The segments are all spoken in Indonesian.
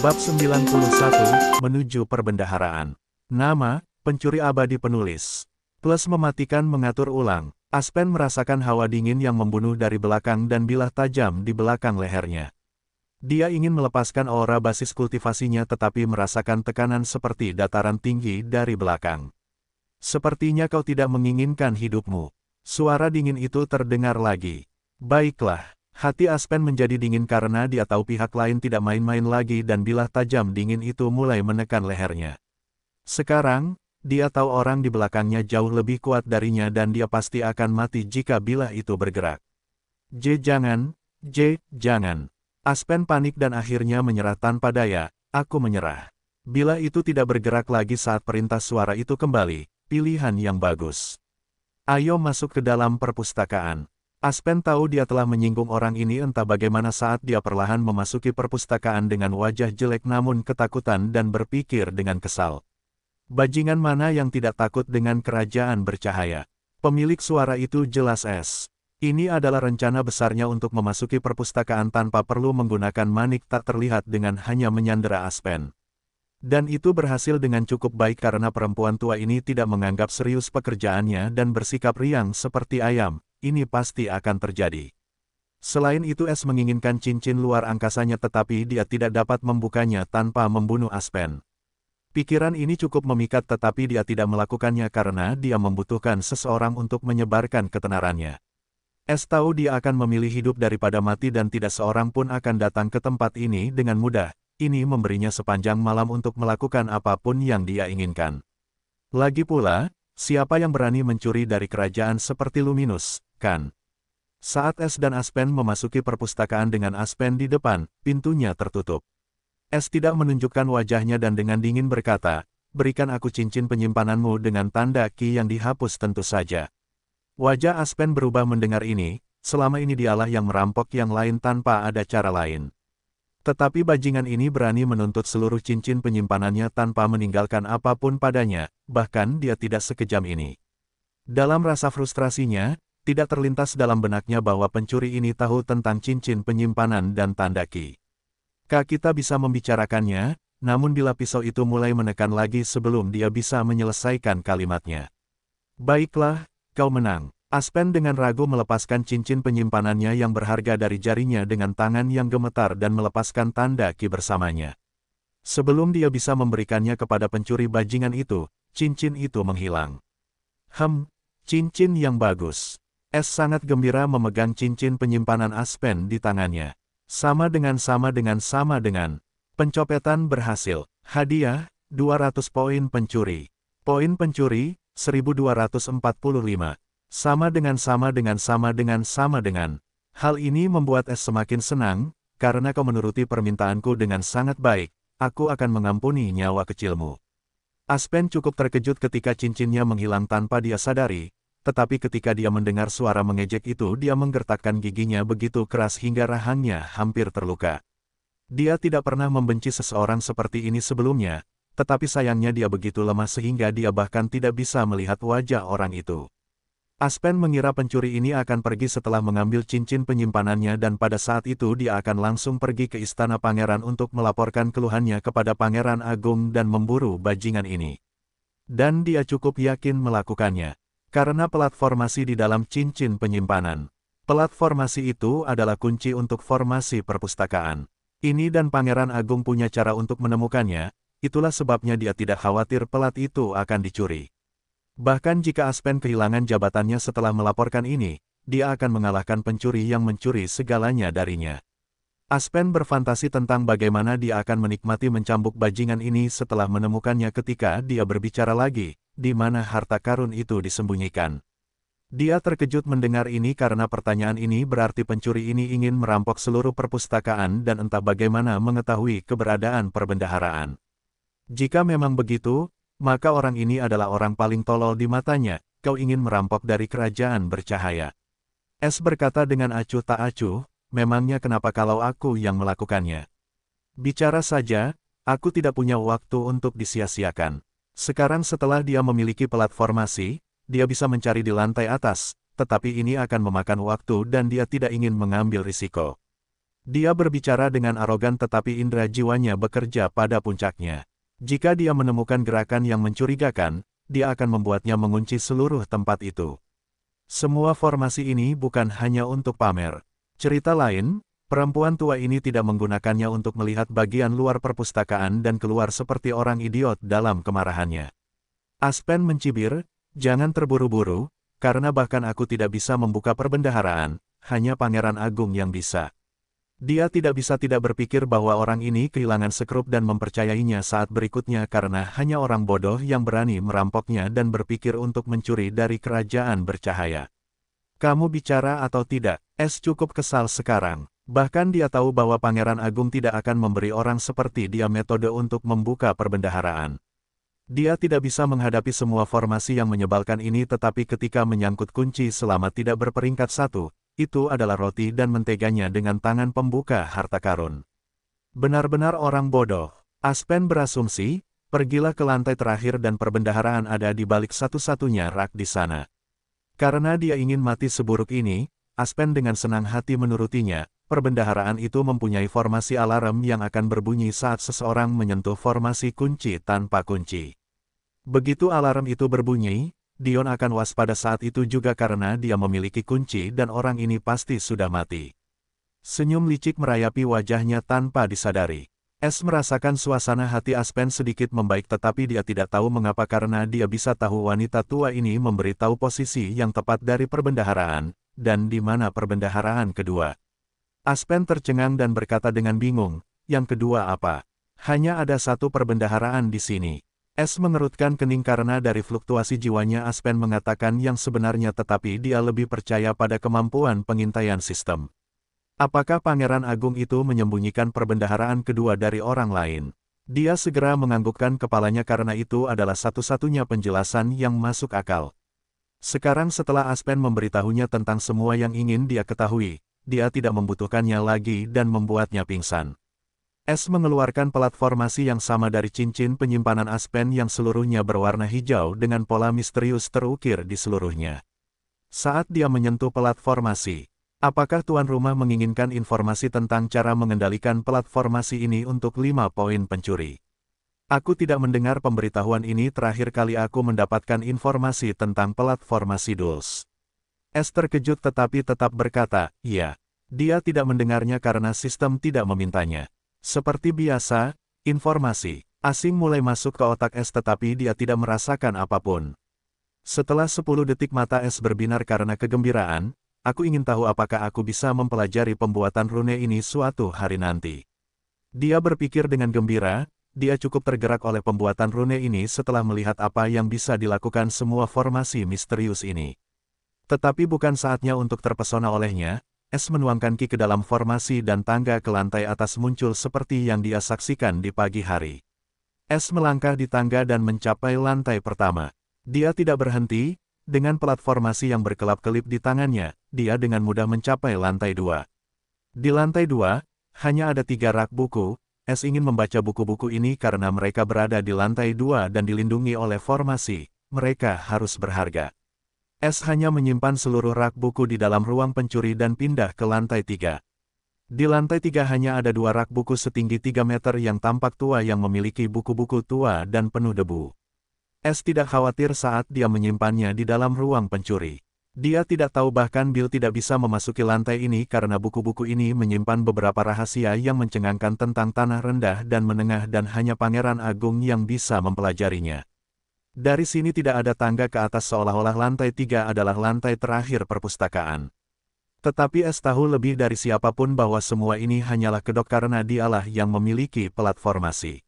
Bab 91, Menuju Perbendaharaan. Nama, pencuri abadi penulis. Plus mematikan mengatur ulang. Aspen merasakan hawa dingin yang membunuh dari belakang dan bilah tajam di belakang lehernya. Dia ingin melepaskan aura basis kultivasinya tetapi merasakan tekanan seperti dataran tinggi dari belakang. Sepertinya kau tidak menginginkan hidupmu. Suara dingin itu terdengar lagi. Baiklah. Hati Aspen menjadi dingin karena dia tahu pihak lain tidak main-main lagi dan bilah tajam dingin itu mulai menekan lehernya. Sekarang, dia tahu orang di belakangnya jauh lebih kuat darinya dan dia pasti akan mati jika bilah itu bergerak. Jangan. Aspen panik dan akhirnya menyerah tanpa daya. Aku menyerah. Bilah itu tidak bergerak lagi saat perintah suara itu kembali. Pilihan yang bagus. Ayo masuk ke dalam perpustakaan. Aspen tahu dia telah menyinggung orang ini entah bagaimana saat dia perlahan memasuki perpustakaan dengan wajah jelek namun ketakutan dan berpikir dengan kesal. Bajingan mana yang tidak takut dengan kerajaan bercahaya? Pemilik suara itu jelas S. Ini adalah rencana besarnya untuk memasuki perpustakaan tanpa perlu menggunakan manik tak terlihat dengan hanya menyandera Aspen. Dan itu berhasil dengan cukup baik karena perempuan tua ini tidak menganggap serius pekerjaannya dan bersikap riang seperti ayam. Ini pasti akan terjadi. Selain itu S menginginkan cincin luar angkasanya tetapi dia tidak dapat membukanya tanpa membunuh Aspen. Pikiran ini cukup memikat tetapi dia tidak melakukannya karena dia membutuhkan seseorang untuk menyebarkan ketenarannya. S tahu dia akan memilih hidup daripada mati dan tidak seorang pun akan datang ke tempat ini dengan mudah. Ini memberinya sepanjang malam untuk melakukan apapun yang dia inginkan. Lagi pula, siapa yang berani mencuri dari kerajaan seperti Luminus, kan? Saat S dan Aspen memasuki perpustakaan dengan Aspen di depan, pintunya tertutup. S tidak menunjukkan wajahnya dan dengan dingin berkata, berikan aku cincin penyimpananmu dengan tanda ki yang dihapus tentu saja. Wajah Aspen berubah mendengar ini, selama ini dialah yang merampok yang lain tanpa ada cara lain. Tetapi bajingan ini berani menuntut seluruh cincin penyimpanannya tanpa meninggalkan apapun padanya, bahkan dia tidak sekejam ini. Dalam rasa frustrasinya, tidak terlintas dalam benaknya bahwa pencuri ini tahu tentang cincin penyimpanan dan tanda ki. Kita bisa membicarakannya, namun bila pisau itu mulai menekan lagi sebelum dia bisa menyelesaikan kalimatnya. Baiklah, kau menang. Aspen dengan ragu melepaskan cincin penyimpanannya yang berharga dari jarinya dengan tangan yang gemetar dan melepaskan tanda ki bersamanya. Sebelum dia bisa memberikannya kepada pencuri bajingan itu, cincin itu menghilang. Cincin yang bagus. S sangat gembira memegang cincin penyimpanan Aspen di tangannya. Sama dengan. Pencopetan berhasil. Hadiah, 200 poin pencuri. Poin pencuri, 1245. Sama dengan. Hal ini membuat S semakin senang, karena kau menuruti permintaanku dengan sangat baik, aku akan mengampuni nyawa kecilmu. Aspen cukup terkejut ketika cincinnya menghilang tanpa dia sadari, tetapi ketika dia mendengar suara mengejek itu dia menggertakkan giginya begitu keras hingga rahangnya hampir terluka. Dia tidak pernah membenci seseorang seperti ini sebelumnya, tetapi sayangnya dia begitu lemah sehingga dia bahkan tidak bisa melihat wajah orang itu. Aspen mengira pencuri ini akan pergi setelah mengambil cincin penyimpanannya dan pada saat itu dia akan langsung pergi ke istana pangeran untuk melaporkan keluhannya kepada Pangeran Agung dan memburu bajingan ini. Dan dia cukup yakin melakukannya, karena pelat formasi di dalam cincin penyimpanan. Pelat formasi itu adalah kunci untuk formasi perpustakaan. Ini dan Pangeran Agung punya cara untuk menemukannya, itulah sebabnya dia tidak khawatir pelat itu akan dicuri. Bahkan jika Aspen kehilangan jabatannya setelah melaporkan ini, dia akan mengalahkan pencuri yang mencuri segalanya darinya. Aspen berfantasi tentang bagaimana dia akan menikmati mencambuk bajingan ini setelah menemukannya ketika dia berbicara lagi, di mana harta karun itu disembunyikan. Dia terkejut mendengar ini karena pertanyaan ini berarti pencuri ini ingin merampok seluruh perpustakaan dan entah bagaimana mengetahui keberadaan perbendaharaan. Jika memang begitu, maka orang ini adalah orang paling tolol di matanya, kau ingin merampok dari kerajaan bercahaya. S berkata dengan acuh tak acuh, memangnya kenapa kalau aku yang melakukannya? Bicara saja, aku tidak punya waktu untuk disia-siakan. Sekarang setelah dia memiliki pelat formasi, dia bisa mencari di lantai atas, tetapi ini akan memakan waktu dan dia tidak ingin mengambil risiko. Dia berbicara dengan arogan tetapi indera jiwanya bekerja pada puncaknya. Jika dia menemukan gerakan yang mencurigakan, dia akan membuatnya mengunci seluruh tempat itu. Semua formasi ini bukan hanya untuk pamer. Cerita lain, perempuan tua ini tidak menggunakannya untuk melihat bagian luar perpustakaan dan keluar seperti orang idiot dalam kemarahannya. Aspen mencibir, jangan terburu-buru, karena bahkan aku tidak bisa membuka perbendaharaan, hanya Pangeran Agung yang bisa. Dia tidak bisa tidak berpikir bahwa orang ini kehilangan sekrup dan mempercayainya saat berikutnya karena hanya orang bodoh yang berani merampoknya dan berpikir untuk mencuri dari kerajaan bercahaya. Kamu bicara atau tidak, Es cukup kesal sekarang. Bahkan dia tahu bahwa Pangeran Agung tidak akan memberi orang seperti dia metode untuk membuka perbendaharaan. Dia tidak bisa menghadapi semua formasi yang menyebalkan ini tetapi ketika menyangkut kunci selama tidak berperingkat satu, itu adalah roti dan menteganya dengan tangan pembuka harta karun. Benar-benar orang bodoh. Aspen berasumsi, pergilah ke lantai terakhir dan perbendaharaan ada di balik satu-satunya rak di sana. Karena dia ingin mati seburuk ini, Aspen dengan senang hati menurutinya, perbendaharaan itu mempunyai formasi alarm yang akan berbunyi saat seseorang menyentuh formasi kunci tanpa kunci. Begitu alarm itu berbunyi, Dion akan waspada saat itu juga karena dia memiliki kunci dan orang ini pasti sudah mati. Senyum licik merayapi wajahnya tanpa disadari. Es merasakan suasana hati Aspen sedikit membaik tetapi dia tidak tahu mengapa karena dia bisa tahu wanita tua ini memberitahu posisi yang tepat dari perbendaharaan, dan di mana perbendaharaan kedua. Aspen tercengang dan berkata dengan bingung, yang kedua apa? Hanya ada satu perbendaharaan di sini. Es mengerutkan kening karena dari fluktuasi jiwanya Aspen mengatakan yang sebenarnya tetapi dia lebih percaya pada kemampuan pengintaian sistem. Apakah Pangeran Agung itu menyembunyikan perbendaharaan kedua dari orang lain? Dia segera menganggukkan kepalanya karena itu adalah satu-satunya penjelasan yang masuk akal. Sekarang setelah Aspen memberitahunya tentang semua yang ingin dia ketahui, dia tidak membutuhkannya lagi dan membuatnya pingsan. Es mengeluarkan platformasi yang sama dari cincin penyimpanan Aspen yang seluruhnya berwarna hijau dengan pola misterius terukir di seluruhnya. Saat dia menyentuh platformasi, apakah tuan rumah menginginkan informasi tentang cara mengendalikan platformasi ini untuk 5 poin pencuri? Aku tidak mendengar pemberitahuan ini terakhir kali aku mendapatkan informasi tentang platformasi Dulce. Es terkejut tetapi tetap berkata, iya. Dia tidak mendengarnya karena sistem tidak memintanya. Seperti biasa, informasi asing mulai masuk ke otak Es tetapi dia tidak merasakan apapun. Setelah 10 detik mata Es berbinar karena kegembiraan, aku ingin tahu apakah aku bisa mempelajari pembuatan rune ini suatu hari nanti. Dia berpikir dengan gembira, dia cukup tergerak oleh pembuatan rune ini setelah melihat apa yang bisa dilakukan semua formasi misterius ini. Tetapi bukan saatnya untuk terpesona olehnya. Es menuangkan ki ke dalam formasi dan tangga ke lantai atas muncul seperti yang dia saksikan di pagi hari. Es melangkah di tangga dan mencapai lantai pertama. Dia tidak berhenti, dengan platformasi yang berkelap-kelip di tangannya, dia dengan mudah mencapai lantai 2. Di lantai 2, hanya ada 3 rak buku. Es ingin membaca buku-buku ini karena mereka berada di lantai 2 dan dilindungi oleh formasi. Mereka harus berharga. Es hanya menyimpan seluruh rak buku di dalam ruang pencuri dan pindah ke lantai 3. Di lantai 3 hanya ada 2 rak buku setinggi 3 meter yang tampak tua yang memiliki buku-buku tua dan penuh debu. Es tidak khawatir saat dia menyimpannya di dalam ruang pencuri. Dia tidak tahu bahkan Bill tidak bisa memasuki lantai ini karena buku-buku ini menyimpan beberapa rahasia yang mencengangkan tentang tanah rendah dan menengah dan hanya Pangeran Agung yang bisa mempelajarinya. Dari sini tidak ada tangga ke atas seolah-olah lantai 3 adalah lantai terakhir perpustakaan. Tetapi Es tahu lebih dari siapapun bahwa semua ini hanyalah kedok karena dialah yang memiliki platformasi.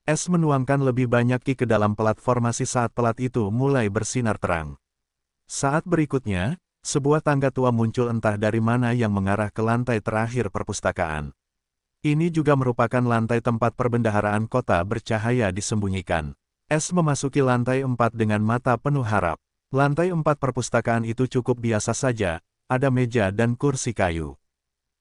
Es menuangkan lebih banyak ki ke dalam platformasi saat pelat itu mulai bersinar terang. Saat berikutnya, sebuah tangga tua muncul entah dari mana yang mengarah ke lantai terakhir perpustakaan. Ini juga merupakan lantai tempat perbendaharaan kota bercahaya disembunyikan. Es memasuki lantai 4 dengan mata penuh harap. Lantai 4 perpustakaan itu cukup biasa saja, ada meja dan kursi kayu.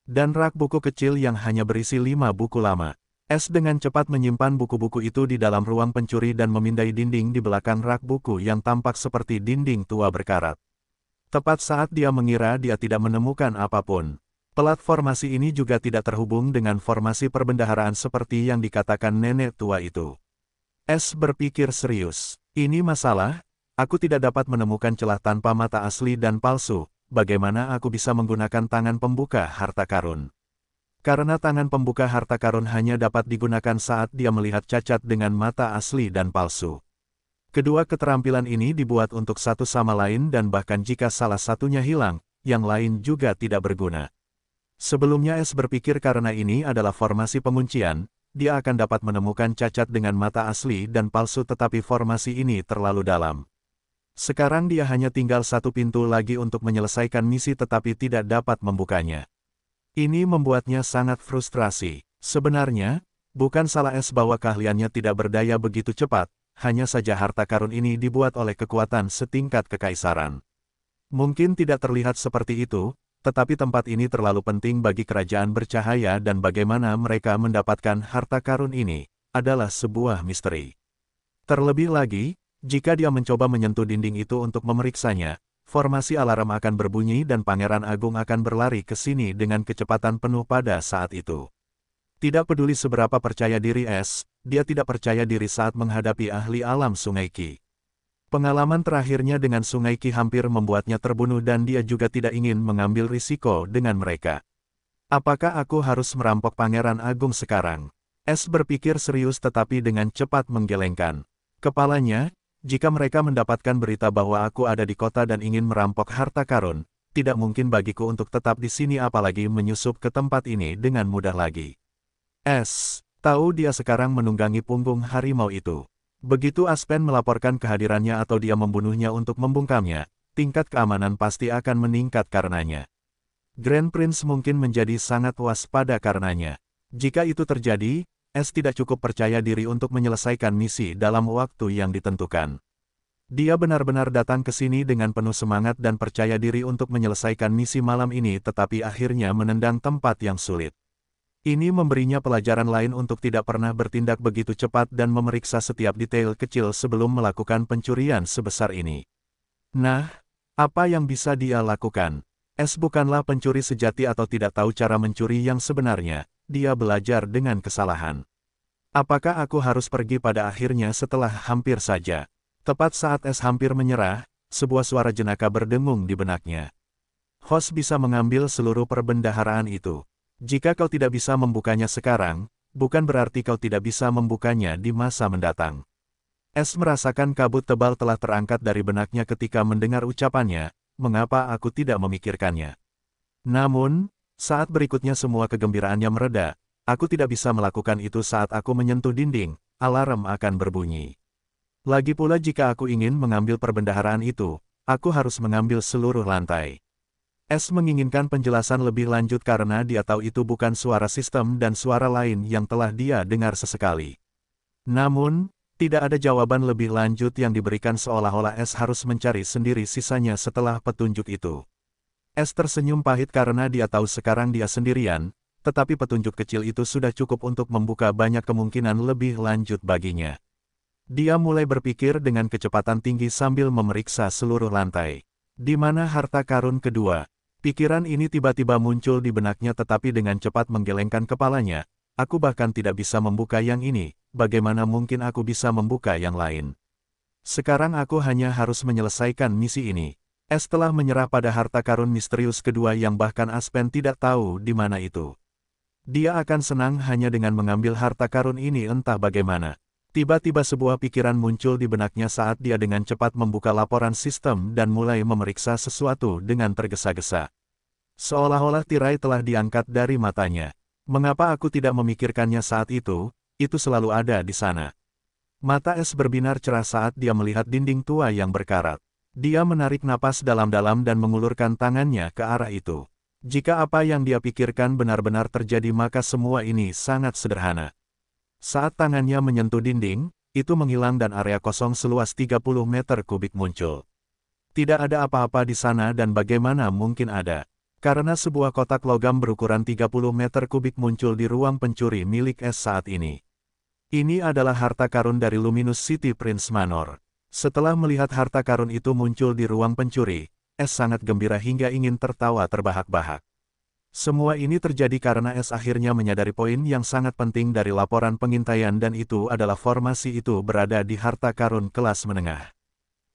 Dan rak buku kecil yang hanya berisi 5 buku lama. Es dengan cepat menyimpan buku-buku itu di dalam ruang pencuri dan memindai dinding di belakang rak buku yang tampak seperti dinding tua berkarat. Tepat saat dia mengira dia tidak menemukan apapun. Pelat formasi ini juga tidak terhubung dengan formasi perbendaharaan seperti yang dikatakan nenek tua itu. S berpikir serius. Ini masalah, aku tidak dapat menemukan celah tanpa mata asli dan palsu, bagaimana aku bisa menggunakan tangan pembuka harta karun? Karena tangan pembuka harta karun hanya dapat digunakan saat dia melihat cacat dengan mata asli dan palsu. Kedua keterampilan ini dibuat untuk satu sama lain dan bahkan jika salah satunya hilang, yang lain juga tidak berguna. Sebelumnya S berpikir karena ini adalah formasi penguncian, dia akan dapat menemukan cacat dengan mata asli dan palsu tetapi formasi ini terlalu dalam. Sekarang dia hanya tinggal satu pintu lagi untuk menyelesaikan misi tetapi tidak dapat membukanya. Ini membuatnya sangat frustrasi. Sebenarnya, bukan salah S bahwa keahliannya tidak berdaya begitu cepat, hanya saja harta karun ini dibuat oleh kekuatan setingkat kekaisaran. Mungkin tidak terlihat seperti itu, tetapi tempat ini terlalu penting bagi kerajaan bercahaya dan bagaimana mereka mendapatkan harta karun ini, adalah sebuah misteri. Terlebih lagi, jika dia mencoba menyentuh dinding itu untuk memeriksanya, formasi alarm akan berbunyi dan Pangeran Agung akan berlari ke sini dengan kecepatan penuh pada saat itu. Tidak peduli seberapa percaya diri S, dia tidak percaya diri saat menghadapi ahli alam Sungai Qi. Pengalaman terakhirnya dengan Sungai Qi hampir membuatnya terbunuh dan dia juga tidak ingin mengambil risiko dengan mereka. Apakah aku harus merampok Pangeran Agung sekarang? S berpikir serius tetapi dengan cepat menggelengkan kepalanya. Jika mereka mendapatkan berita bahwa aku ada di kota dan ingin merampok harta karun, tidak mungkin bagiku untuk tetap di sini apalagi menyusup ke tempat ini dengan mudah lagi. S tahu dia sekarang menunggangi punggung harimau itu. Begitu Aspen melaporkan kehadirannya atau dia membunuhnya untuk membungkamnya, tingkat keamanan pasti akan meningkat karenanya. Grand Prince mungkin menjadi sangat waspada karenanya. Jika itu terjadi, S tidak cukup percaya diri untuk menyelesaikan misi dalam waktu yang ditentukan. Dia benar-benar datang ke sini dengan penuh semangat dan percaya diri untuk menyelesaikan misi malam ini tetapi akhirnya menendang tempat yang sulit. Ini memberinya pelajaran lain untuk tidak pernah bertindak begitu cepat dan memeriksa setiap detail kecil sebelum melakukan pencurian sebesar ini. Nah, apa yang bisa dia lakukan? S bukanlah pencuri sejati atau tidak tahu cara mencuri yang sebenarnya, dia belajar dengan kesalahan. Apakah aku harus pergi pada akhirnya setelah hampir saja? Tepat saat S hampir menyerah, sebuah suara jenaka berdengung di benaknya. Host bisa mengambil seluruh perbendaharaan itu. Jika kau tidak bisa membukanya sekarang, bukan berarti kau tidak bisa membukanya di masa mendatang. S merasakan kabut tebal telah terangkat dari benaknya ketika mendengar ucapannya, mengapa aku tidak memikirkannya. Namun, saat berikutnya semua kegembiraannya mereda, aku tidak bisa melakukan itu saat aku menyentuh dinding, alarm akan berbunyi. Lagi pula jika aku ingin mengambil perbendaharaan itu, aku harus mengambil seluruh lantai. S menginginkan penjelasan lebih lanjut karena dia tahu itu bukan suara sistem dan suara lain yang telah dia dengar sesekali. Namun, tidak ada jawaban lebih lanjut yang diberikan seolah-olah S harus mencari sendiri sisanya setelah petunjuk itu. S tersenyum pahit karena dia tahu sekarang dia sendirian, tetapi petunjuk kecil itu sudah cukup untuk membuka banyak kemungkinan lebih lanjut baginya. Dia mulai berpikir dengan kecepatan tinggi sambil memeriksa seluruh lantai. Di mana harta karun kedua? Pikiran ini tiba-tiba muncul di benaknya tetapi dengan cepat menggelengkan kepalanya. Aku bahkan tidak bisa membuka yang ini, bagaimana mungkin aku bisa membuka yang lain? Sekarang aku hanya harus menyelesaikan misi ini. S telah menyerah pada harta karun misterius kedua yang bahkan Aspen tidak tahu di mana itu. Dia akan senang hanya dengan mengambil harta karun ini entah bagaimana. Tiba-tiba sebuah pikiran muncul di benaknya saat dia dengan cepat membuka laporan sistem dan mulai memeriksa sesuatu dengan tergesa-gesa. Seolah-olah tirai telah diangkat dari matanya. Mengapa aku tidak memikirkannya saat itu selalu ada di sana. Mata S berbinar cerah saat dia melihat dinding tua yang berkarat. Dia menarik napas dalam-dalam dan mengulurkan tangannya ke arah itu. Jika apa yang dia pikirkan benar-benar terjadi maka semua ini sangat sederhana. Saat tangannya menyentuh dinding, itu menghilang dan area kosong seluas 30 meter kubik muncul. Tidak ada apa-apa di sana dan bagaimana mungkin ada. Karena sebuah kotak logam berukuran 30 meter kubik muncul di ruang pencuri milik S saat ini. Ini adalah harta karun dari Luminous City Prince Manor. Setelah melihat harta karun itu muncul di ruang pencuri, S sangat gembira hingga ingin tertawa terbahak-bahak. Semua ini terjadi karena S akhirnya menyadari poin yang sangat penting dari laporan pengintaian dan itu adalah formasi itu berada di harta karun kelas menengah.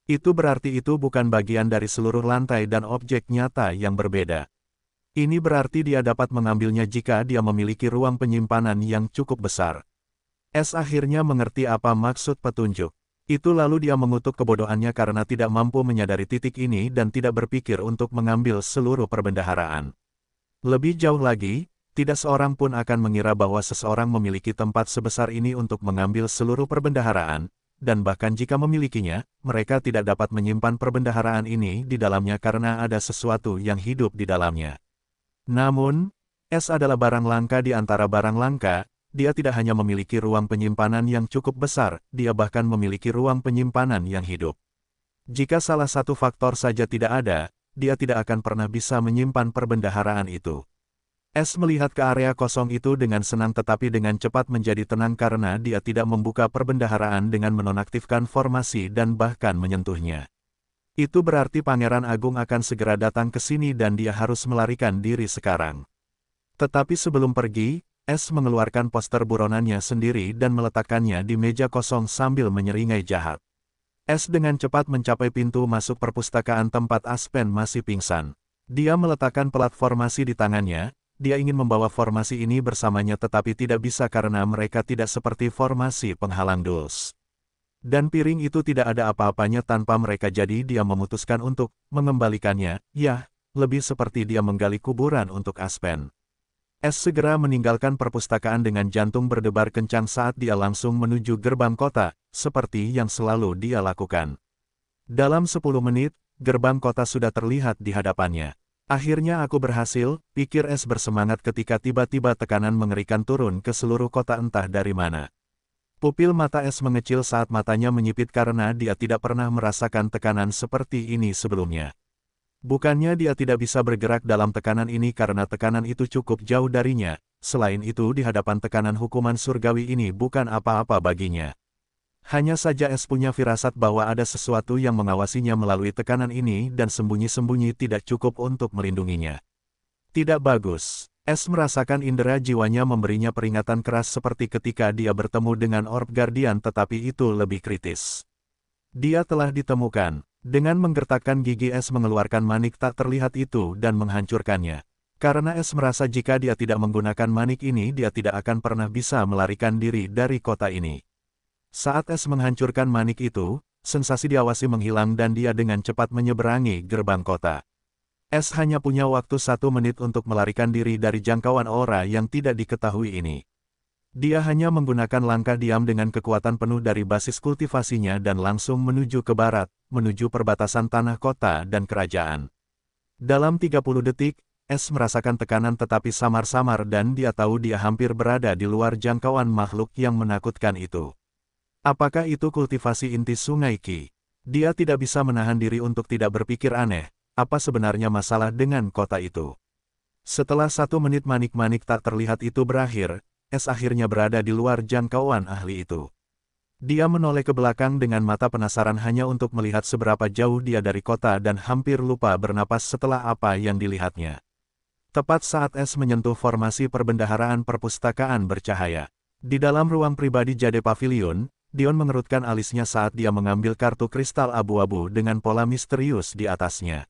Itu berarti itu bukan bagian dari seluruh lantai dan objek nyata yang berbeda. Ini berarti dia dapat mengambilnya jika dia memiliki ruang penyimpanan yang cukup besar. S akhirnya mengerti apa maksud petunjuk. Itu lalu dia mengutuk kebodohannya karena tidak mampu menyadari titik ini dan tidak berpikir untuk mengambil seluruh perbendaharaan. Lebih jauh lagi, tidak seorang pun akan mengira bahwa seseorang memiliki tempat sebesar ini untuk mengambil seluruh perbendaharaan, dan bahkan jika memilikinya, mereka tidak dapat menyimpan perbendaharaan ini di dalamnya karena ada sesuatu yang hidup di dalamnya. Namun, S adalah barang langka di antara barang langka, dia tidak hanya memiliki ruang penyimpanan yang cukup besar, dia bahkan memiliki ruang penyimpanan yang hidup. Jika salah satu faktor saja tidak ada, dia tidak akan pernah bisa menyimpan perbendaharaan itu. S melihat ke area kosong itu dengan senang tetapi dengan cepat menjadi tenang karena dia tidak membuka perbendaharaan dengan menonaktifkan formasi dan bahkan menyentuhnya. Itu berarti Pangeran Agung akan segera datang ke sini dan dia harus melarikan diri sekarang. Tetapi sebelum pergi, S mengeluarkan poster buronannya sendiri dan meletakkannya di meja kosong sambil menyeringai jahat. S dengan cepat mencapai pintu masuk perpustakaan tempat Aspen masih pingsan. Dia meletakkan pelat formasi di tangannya, dia ingin membawa formasi ini bersamanya tetapi tidak bisa karena mereka tidak seperti formasi penghalang Dulce. Dan piring itu tidak ada apa-apanya tanpa mereka jadi dia memutuskan untuk mengembalikannya, ya, lebih seperti dia menggali kuburan untuk Aspen. S segera meninggalkan perpustakaan dengan jantung berdebar kencang saat dia langsung menuju gerbang kota, seperti yang selalu dia lakukan. Dalam 10 menit, gerbang kota sudah terlihat di hadapannya. Akhirnya aku berhasil, pikir S bersemangat ketika tiba-tiba tekanan mengerikan turun ke seluruh kota entah dari mana. Pupil mata S mengecil saat matanya menyipit karena dia tidak pernah merasakan tekanan seperti ini sebelumnya. Bukannya dia tidak bisa bergerak dalam tekanan ini karena tekanan itu cukup jauh darinya, selain itu di hadapan tekanan hukuman surgawi ini bukan apa-apa baginya. Hanya saja S punya firasat bahwa ada sesuatu yang mengawasinya melalui tekanan ini dan sembunyi-sembunyi tidak cukup untuk melindunginya. Tidak bagus. S merasakan indera jiwanya memberinya peringatan keras seperti ketika dia bertemu dengan Orb Guardian tetapi itu lebih kritis. Dia telah ditemukan. Dengan menggertakkan gigi S mengeluarkan manik tak terlihat itu dan menghancurkannya. Karena S merasa jika dia tidak menggunakan manik ini dia tidak akan pernah bisa melarikan diri dari kota ini. Saat S menghancurkan manik itu, sensasi diawasi menghilang dan dia dengan cepat menyeberangi gerbang kota. S hanya punya waktu 1 menit untuk melarikan diri dari jangkauan aura yang tidak diketahui ini. Dia hanya menggunakan langkah diam dengan kekuatan penuh dari basis kultivasinya dan langsung menuju ke barat, menuju perbatasan tanah kota dan kerajaan. Dalam 30 detik, S merasakan tekanan tetapi samar-samar dan dia tahu dia hampir berada di luar jangkauan makhluk yang menakutkan itu. Apakah itu kultivasi inti Sungai Qi? Dia tidak bisa menahan diri untuk tidak berpikir aneh, apa sebenarnya masalah dengan kota itu? Setelah 1 menit manik-manik tak terlihat itu berakhir, S akhirnya berada di luar jangkauan ahli itu. Dia menoleh ke belakang dengan mata penasaran hanya untuk melihat seberapa jauh dia dari kota dan hampir lupa bernapas setelah apa yang dilihatnya. Tepat saat S menyentuh formasi perbendaharaan perpustakaan bercahaya. Di dalam ruang pribadi Jade Pavilion, Dion mengerutkan alisnya saat dia mengambil kartu kristal abu-abu dengan pola misterius di atasnya.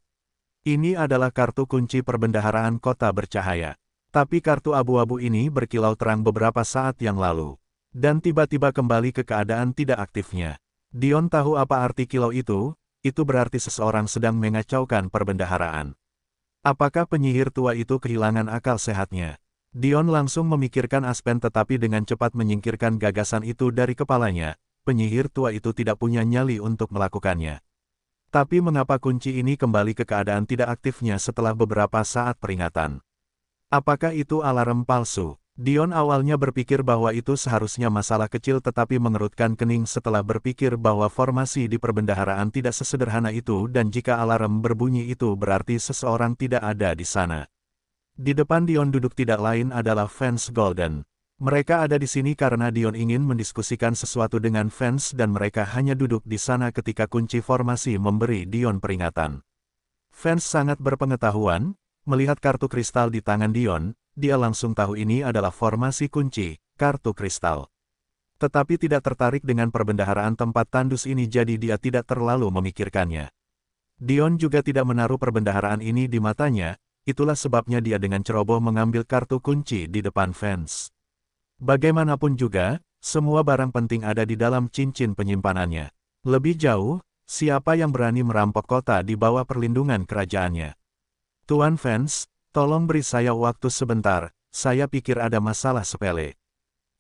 Ini adalah kartu kunci perbendaharaan kota bercahaya. Tapi kartu abu-abu ini berkilau terang beberapa saat yang lalu. Dan tiba-tiba kembali ke keadaan tidak aktifnya. Dion tahu apa arti kilau itu berarti seseorang sedang mengacaukan perbendaharaan. Apakah penyihir tua itu kehilangan akal sehatnya? Dion langsung memikirkan Aspen tetapi dengan cepat menyingkirkan gagasan itu dari kepalanya. Penyihir tua itu tidak punya nyali untuk melakukannya. Tapi mengapa kunci ini kembali ke keadaan tidak aktifnya setelah beberapa saat peringatan? Apakah itu alarm palsu? Dion awalnya berpikir bahwa itu seharusnya masalah kecil tetapi mengerutkan kening setelah berpikir bahwa formasi di perbendaharaan tidak sesederhana itu dan jika alarm berbunyi itu berarti seseorang tidak ada di sana. Di depan Dion duduk tidak lain adalah Vance Golden. Mereka ada di sini karena Dion ingin mendiskusikan sesuatu dengan Vance dan mereka hanya duduk di sana ketika kunci formasi memberi Dion peringatan. Vance sangat berpengetahuan. melihat kartu kristal di tangan Dion, dia langsung tahu ini adalah formasi kunci, kartu kristal. Tetapi tidak tertarik dengan perbendaharaan tempat tandus ini jadi dia tidak terlalu memikirkannya. Dion juga tidak menaruh perbendaharaan ini di matanya, itulah sebabnya dia dengan ceroboh mengambil kartu kunci di depan fans. Bagaimanapun juga, semua barang penting ada di dalam cincin penyimpanannya. Lebih jauh, siapa yang berani merampok kota di bawah perlindungan kerajaannya? Tuan Fans, tolong beri saya waktu sebentar, saya pikir ada masalah sepele.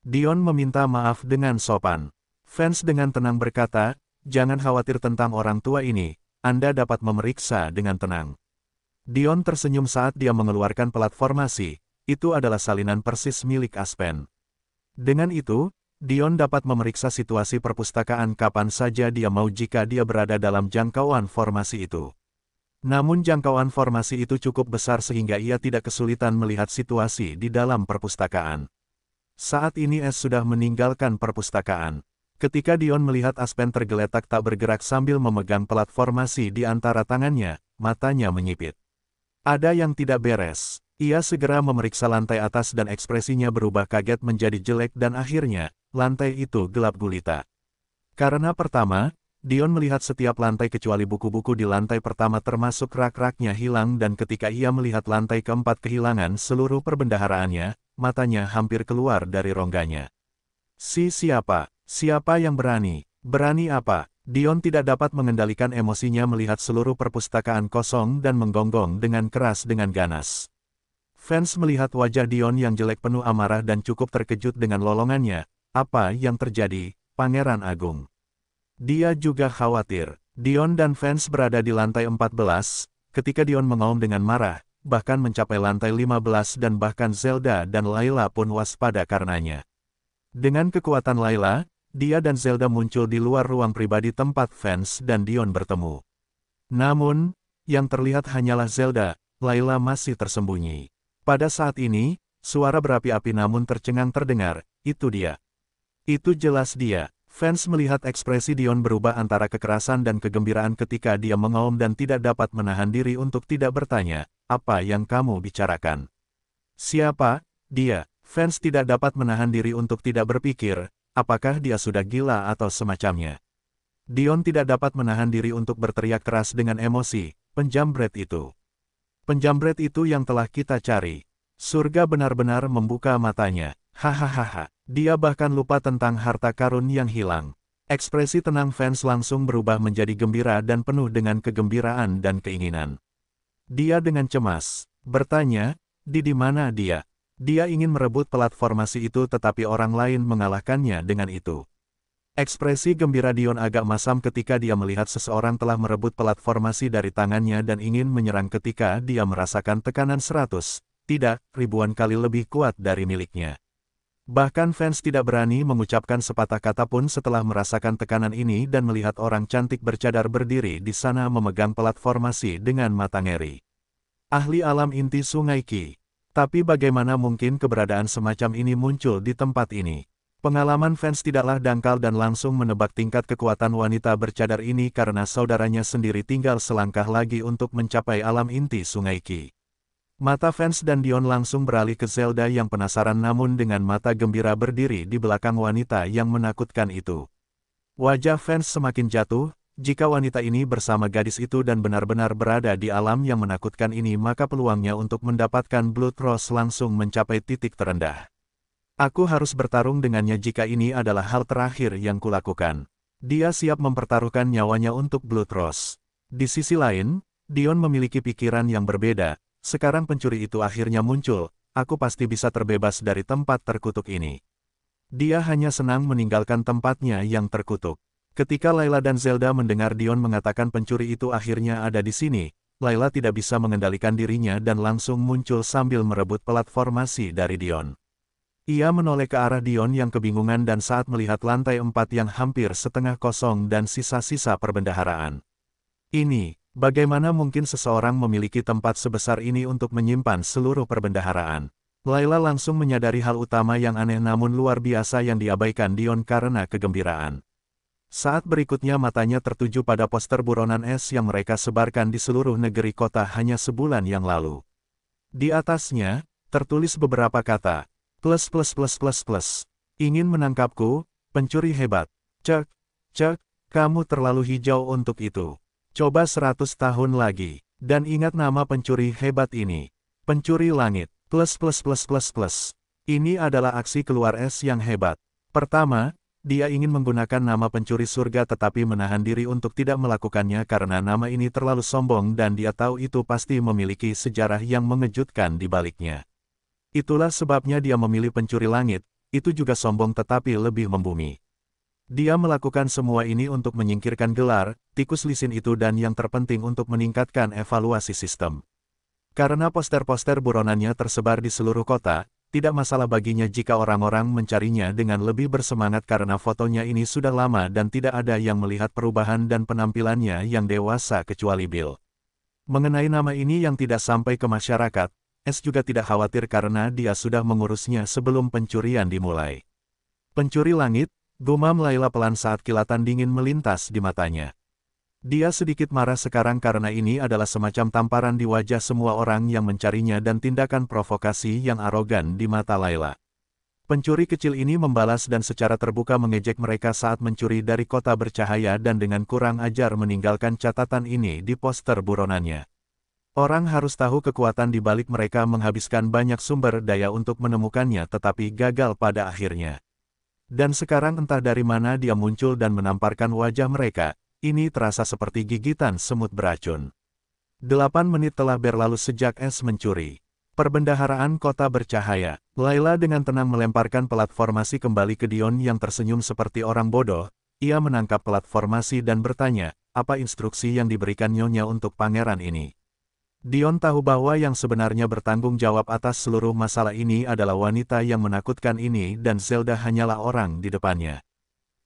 Dion meminta maaf dengan sopan. Fans dengan tenang berkata, jangan khawatir tentang orang tua ini, Anda dapat memeriksa dengan tenang. Dion tersenyum saat dia mengeluarkan pelat formasi, itu adalah salinan persis milik Aspen. Dengan itu, Dion dapat memeriksa situasi perpustakaan kapan saja dia mau jika dia berada dalam jangkauan formasi itu. Namun jangkauan formasi itu cukup besar sehingga ia tidak kesulitan melihat situasi di dalam perpustakaan. Saat ini S sudah meninggalkan perpustakaan. Ketika Dion melihat Aspen tergeletak tak bergerak sambil memegang pelat formasi di antara tangannya, matanya menyipit. Ada yang tidak beres. Ia segera memeriksa lantai atas dan ekspresinya berubah kaget menjadi jelek dan akhirnya, lantai itu gelap gulita. Karena pertama, Dion melihat setiap lantai kecuali buku-buku di lantai pertama termasuk rak-raknya hilang dan ketika ia melihat lantai keempat kehilangan seluruh perbendaharaannya, matanya hampir keluar dari rongganya. Siapa? Siapa yang berani? Berani apa? Dion tidak dapat mengendalikan emosinya melihat seluruh perpustakaan kosong dan menggonggong dengan keras dengan ganas. Fans melihat wajah Dion yang jelek penuh amarah dan cukup terkejut dengan lolongannya. Apa yang terjadi, Pangeran Agung? Dia juga khawatir. Dion dan Fans berada di lantai 14, ketika Dion mengaum dengan marah, bahkan mencapai lantai 15 dan bahkan Zelda dan Layla pun waspada karenanya. Dengan kekuatan Layla, dia dan Zelda muncul di luar ruang pribadi tempat Fans dan Dion bertemu. Namun, yang terlihat hanyalah Zelda, Layla masih tersembunyi. Pada saat ini, suara berapi-api namun tercengang terdengar, itu dia. Itu jelas dia. Fans melihat ekspresi Dion berubah antara kekerasan dan kegembiraan ketika dia mengaum dan tidak dapat menahan diri untuk tidak bertanya, apa yang kamu bicarakan? Siapa? Dia. Fans tidak dapat menahan diri untuk tidak berpikir, apakah dia sudah gila atau semacamnya. Dion tidak dapat menahan diri untuk berteriak keras dengan emosi, penjambret itu. Penjambret itu yang telah kita cari. Surga benar-benar membuka matanya. Hahaha. Dia bahkan lupa tentang harta karun yang hilang. Ekspresi tenang Fans langsung berubah menjadi gembira dan penuh dengan kegembiraan dan keinginan. Dia dengan cemas bertanya, di mana dia? Dia ingin merebut pelat formasi itu tetapi orang lain mengalahkannya dengan itu. Ekspresi gembira Dion agak masam ketika dia melihat seseorang telah merebut pelat formasi dari tangannya dan ingin menyerang ketika dia merasakan tekanan 100, tidak, ribuan kali lebih kuat dari miliknya. Bahkan Fans tidak berani mengucapkan sepatah kata pun setelah merasakan tekanan ini dan melihat orang cantik bercadar berdiri di sana memegang pelat formasi dengan mata ngeri. Ahli alam inti Sungai Qi. Tapi bagaimana mungkin keberadaan semacam ini muncul di tempat ini? Pengalaman Fans tidaklah dangkal dan langsung menebak tingkat kekuatan wanita bercadar ini karena saudaranya sendiri tinggal selangkah lagi untuk mencapai alam inti Sungai Qi. Mata Fans dan Dion langsung beralih ke Zelda yang penasaran namun dengan mata gembira berdiri di belakang wanita yang menakutkan itu. Wajah Fans semakin jatuh, jika wanita ini bersama gadis itu dan benar-benar berada di alam yang menakutkan ini maka peluangnya untuk mendapatkan Blood Rose langsung mencapai titik terendah. Aku harus bertarung dengannya jika ini adalah hal terakhir yang kulakukan. Dia siap mempertaruhkan nyawanya untuk Blood Rose. Di sisi lain, Dion memiliki pikiran yang berbeda. Sekarang pencuri itu akhirnya muncul, aku pasti bisa terbebas dari tempat terkutuk ini. Dia hanya senang meninggalkan tempatnya yang terkutuk. Ketika Layla dan Zelda mendengar Dion mengatakan pencuri itu akhirnya ada di sini, Layla tidak bisa mengendalikan dirinya dan langsung muncul sambil merebut pelat formasi dari Dion. Ia menoleh ke arah Dion yang kebingungan dan saat melihat lantai 4 yang hampir setengah kosong dan sisa-sisa perbendaharaan. Ini, bagaimana mungkin seseorang memiliki tempat sebesar ini untuk menyimpan seluruh perbendaharaan? Layla langsung menyadari hal utama yang aneh namun luar biasa yang diabaikan Dion karena kegembiraan. Saat berikutnya matanya tertuju pada poster buronan es yang mereka sebarkan di seluruh negeri kota hanya sebulan yang lalu. Di atasnya, tertulis beberapa kata. Plus plus plus plus plus. Ingin menangkapku, pencuri hebat. Cek, cek, kamu terlalu hijau untuk itu. Coba 100 tahun lagi. Dan ingat nama pencuri hebat ini. Pencuri langit. Plus plus plus plus plus. Ini adalah aksi keluar es yang hebat. Pertama, dia ingin menggunakan nama pencuri surga tetapi menahan diri untuk tidak melakukannya karena nama ini terlalu sombong dan dia tahu itu pasti memiliki sejarah yang mengejutkan di baliknya. Itulah sebabnya dia memilih pencuri langit, itu juga sombong tetapi lebih membumi. Dia melakukan semua ini untuk menyingkirkan gelar, tikus lisin itu dan yang terpenting untuk meningkatkan evaluasi sistem. Karena poster-poster buronannya tersebar di seluruh kota, tidak masalah baginya jika orang-orang mencarinya dengan lebih bersemangat karena fotonya ini sudah lama dan tidak ada yang melihat perubahan dan penampilannya yang dewasa kecuali Bill. Mengenai nama ini yang tidak sampai ke masyarakat, S juga tidak khawatir karena dia sudah mengurusnya sebelum pencurian dimulai. Pencuri langit, gumam Layla pelan saat kilatan dingin melintas di matanya. Dia sedikit marah sekarang karena ini adalah semacam tamparan di wajah semua orang yang mencarinya dan tindakan provokasi yang arogan di mata Layla. Pencuri kecil ini membalas dan secara terbuka mengejek mereka saat mencuri dari kota bercahaya dan dengan kurang ajar meninggalkan catatan ini di poster buronannya. Orang harus tahu kekuatan di balik mereka menghabiskan banyak sumber daya untuk menemukannya tetapi gagal pada akhirnya. Dan sekarang entah dari mana dia muncul dan menamparkan wajah mereka. Ini terasa seperti gigitan semut beracun. 8 menit telah berlalu sejak S mencuri. Perbendaharaan kota bercahaya. Layla dengan tenang melemparkan pelat formasi kembali ke Dion yang tersenyum seperti orang bodoh. Ia menangkap pelat formasi dan bertanya, apa instruksi yang diberikan Nyonya untuk pangeran ini? Dion tahu bahwa yang sebenarnya bertanggung jawab atas seluruh masalah ini adalah wanita yang menakutkan ini dan Zelda hanyalah orang di depannya.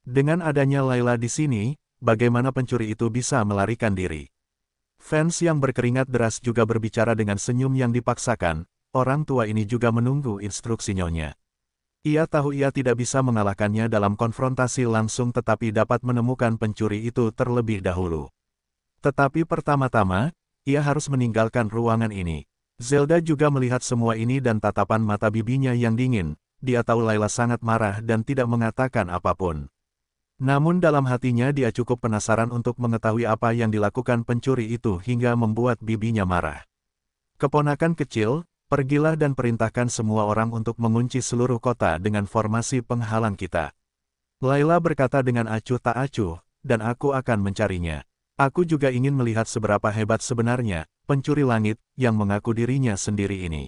Dengan adanya Layla di sini, bagaimana pencuri itu bisa melarikan diri? Fans yang berkeringat deras juga berbicara dengan senyum yang dipaksakan, orang tua ini juga menunggu instruksi Nyonya. Ia tahu ia tidak bisa mengalahkannya dalam konfrontasi langsung tetapi dapat menemukan pencuri itu terlebih dahulu. Tetapi pertama-tama, ia harus meninggalkan ruangan ini. Zelda juga melihat semua ini dan tatapan mata bibinya yang dingin, dia tahu Layla sangat marah dan tidak mengatakan apapun. Namun dalam hatinya dia cukup penasaran untuk mengetahui apa yang dilakukan pencuri itu hingga membuat bibinya marah. Keponakan kecil, pergilah dan perintahkan semua orang untuk mengunci seluruh kota dengan formasi penghalang kita. Layla berkata dengan acuh tak acuh, dan aku akan mencarinya. Aku juga ingin melihat seberapa hebat sebenarnya, pencuri langit, yang mengaku dirinya sendiri ini.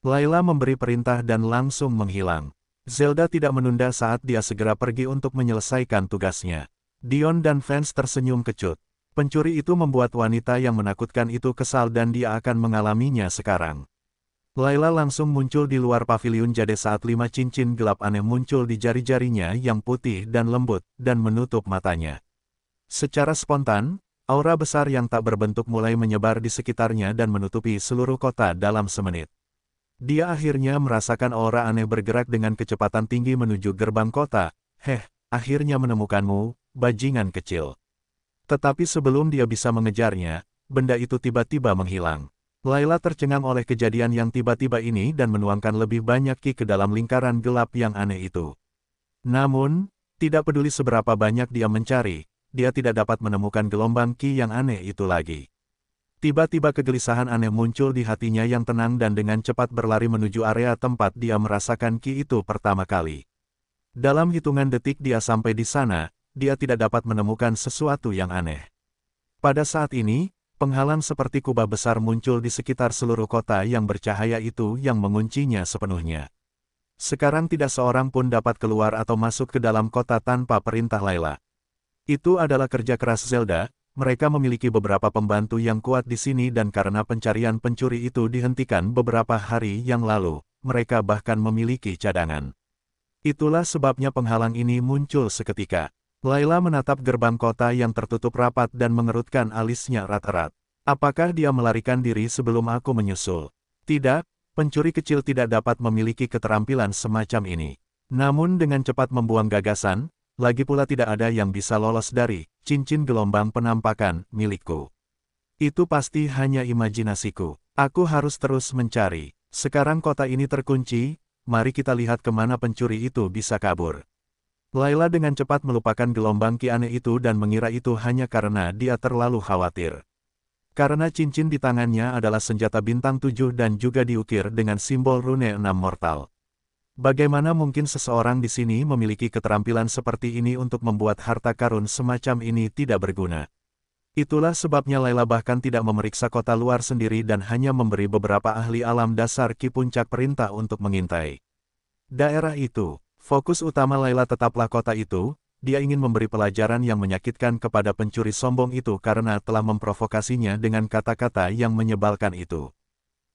Layla memberi perintah dan langsung menghilang. Zelda tidak menunda saat dia segera pergi untuk menyelesaikan tugasnya. Dion dan fans tersenyum kecut. Pencuri itu membuat wanita yang menakutkan itu kesal dan dia akan mengalaminya sekarang. Layla langsung muncul di luar paviliun jade saat 5 cincin gelap aneh muncul di jari-jarinya yang putih dan lembut, dan menutup matanya. Secara spontan, aura besar yang tak berbentuk mulai menyebar di sekitarnya dan menutupi seluruh kota dalam semenit. Dia akhirnya merasakan aura aneh bergerak dengan kecepatan tinggi menuju gerbang kota. Akhirnya menemukanmu, bajingan kecil. Tetapi sebelum dia bisa mengejarnya, benda itu tiba-tiba menghilang. Layla tercengang oleh kejadian yang tiba-tiba ini dan menuangkan lebih banyak ki ke dalam lingkaran gelap yang aneh itu. Namun, tidak peduli seberapa banyak dia mencari, dia tidak dapat menemukan gelombang ki yang aneh itu lagi. Tiba-tiba kegelisahan aneh muncul di hatinya yang tenang dan dengan cepat berlari menuju area tempat dia merasakan ki itu pertama kali. Dalam hitungan detik dia sampai di sana, dia tidak dapat menemukan sesuatu yang aneh. Pada saat ini, penghalang seperti kubah besar muncul di sekitar seluruh kota yang bercahaya itu yang menguncinya sepenuhnya. Sekarang tidak seorang pun dapat keluar atau masuk ke dalam kota tanpa perintah Layla. Itu adalah kerja keras Zelda. Mereka memiliki beberapa pembantu yang kuat di sini dan karena pencarian pencuri itu dihentikan beberapa hari yang lalu, mereka bahkan memiliki cadangan. Itulah sebabnya penghalang ini muncul seketika. Layla menatap gerbang kota yang tertutup rapat dan mengerutkan alisnya erat-erat. Apakah dia melarikan diri sebelum aku menyusul? Tidak, pencuri kecil tidak dapat memiliki keterampilan semacam ini. Namun dengan cepat membuang gagasan, lagi pula tidak ada yang bisa lolos dari cincin gelombang penampakan milikku. Itu pasti hanya imajinasiku. Aku harus terus mencari. Sekarang kota ini terkunci, mari kita lihat kemana pencuri itu bisa kabur. Layla dengan cepat melupakan gelombang ki aneh itu dan mengira itu hanya karena dia terlalu khawatir. Karena cincin di tangannya adalah senjata bintang 7 dan juga diukir dengan simbol rune 6 mortal. Bagaimana mungkin seseorang di sini memiliki keterampilan seperti ini untuk membuat harta karun semacam ini tidak berguna? Itulah sebabnya Layla bahkan tidak memeriksa kota luar sendiri dan hanya memberi beberapa ahli alam dasar ki puncak perintah untuk mengintai daerah itu. Fokus utama Layla tetaplah kota itu. Dia ingin memberi pelajaran yang menyakitkan kepada pencuri sombong itu karena telah memprovokasinya dengan kata-kata yang menyebalkan itu.